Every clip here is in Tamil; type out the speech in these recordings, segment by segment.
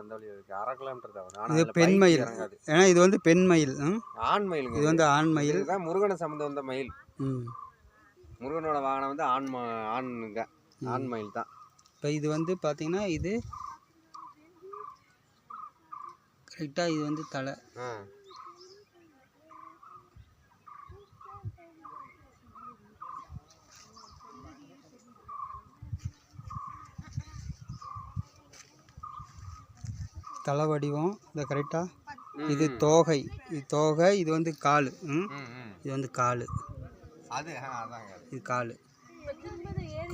அந்த வழி இருக்கு 1/2 கிலோமீட்டர் தான் வரும். இது ஆனா பெண் மயில் இறங்காது. ஏன்னா இது வந்து பெண் மயில். ஆண் மயிலுங்க. இது வந்து ஆண் மயில். இதுதான் முருகனை சம்பந்தம் வந்த மயில். முருகனோட வாகனம் வந்து ஆண்ங்க, ஆண் மயில் தான். இப்போ இது வந்து பார்த்தீங்கன்னா இது கரெக்டாக இது வந்து தலை. தலை வடிவம் இந்த கரெக்டாக. இது தோகை, இது வந்து கால். இது வந்து கால், இது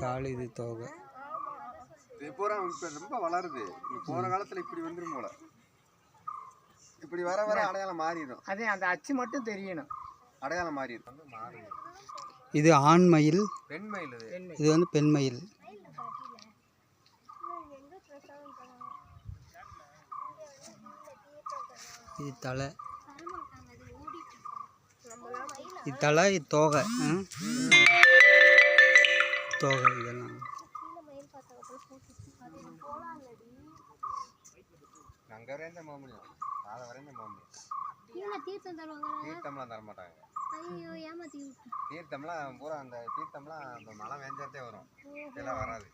கால், இது தோகை. ரொம்ப வளருது. போற காலத்துல இப்படி வந்துரும் போல. இப்படி வர வர அடையாளம் மாறிடும். அதே அந்த அச்சு மட்டும் தெரியணும், அடையாளம் மாறிடும். இது ஆண் மயில், பெண் மயில். இது வந்து பெண் மயில். இது தலை, இது தலை, இது தோகை. தோகை இதெல்லாம் அங்க வரையும் தான் போக முடியும், காலை வரையும் தான் போக முடியும். தீர்த்தம்லாம் தர மாட்டாங்க. தீர்த்தம்லாம் பூரா அந்த தீர்த்தம்லாம் இப்போ மழை வேஞ்சாத்தே வரும், இதெல்லாம் வராது.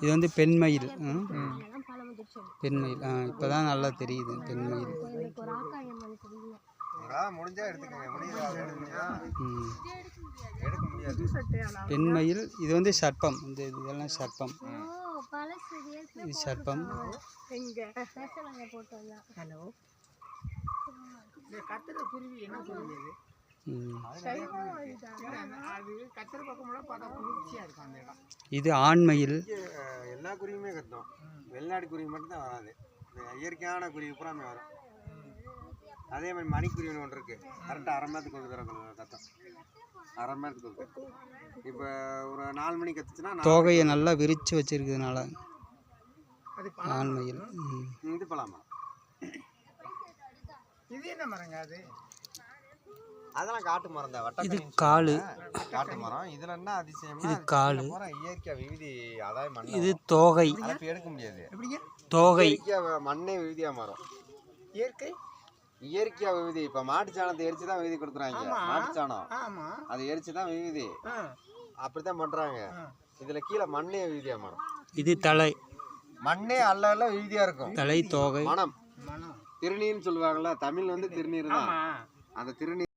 இது வந்து பெண் மயில். பெண் மயில் இப்போதான் நல்லா தெரியுது. பெண் மயில் முடிஞ்சா எடுத்துக்கங்க, எடுக்க முடியாது. பெண் மயில். இது வந்து சர்ப்பம். இதெல்லாம் சர்ப்பம். இது சர்ப்பம். இது ஆண்மயில். எல்லா குருவியுமே கத்தும், வெளிநாட்டு குருவி மட்டும் தான் வராது. இயற்கையான குருவி பூராமே வரும். அதே மாதிரி மணிக்குருவின்னு ஒன்று இருக்கு, கரெக்டாக 1/2 மணி நேரத்துக்கு ஒரு தடவை கத்தும். 1/2 மணி நேரத்துக்கு ஒரு. இப்போ ஒரு 4 மணிக்கு கத்துச்சுன்னா தோகையை நல்லா விரிச்சு வச்சிருக்கிறதுனால ஆண்மயில். இது பலாமா, இது என்ன மரங்க? அது அதெல்லாம் காட்டு மரம் தான். இது காலு, காட்டு மரம். இதுல என்ன அதிசயம்னா இது காலு. இயற்கை விவிதி, அதாவது மண். இது தோகை, எடுக்க முடியாது. தோகை மண்ணே விவிதியா மாறும். இயற்கையா விவிதி. இப்ப மாட்டு சாணத்தை எரிச்சு தான் விவிதி கொடுக்குறாங்க. மாட்டு சாணம் அதை எரிச்சு தான் விவிதி, அப்படித்தான் பண்றாங்க. இதுல கீழே மண்ணே விவிதியா மாறும். இது தலை, மண்ணே அல்ல விவிதியா இருக்கும். தலை, தோகை, மனம். திருநீர்னு சொல்லுவாங்கல்ல, தமிழ் வந்து திருநீர் தான். அந்த திருநீர்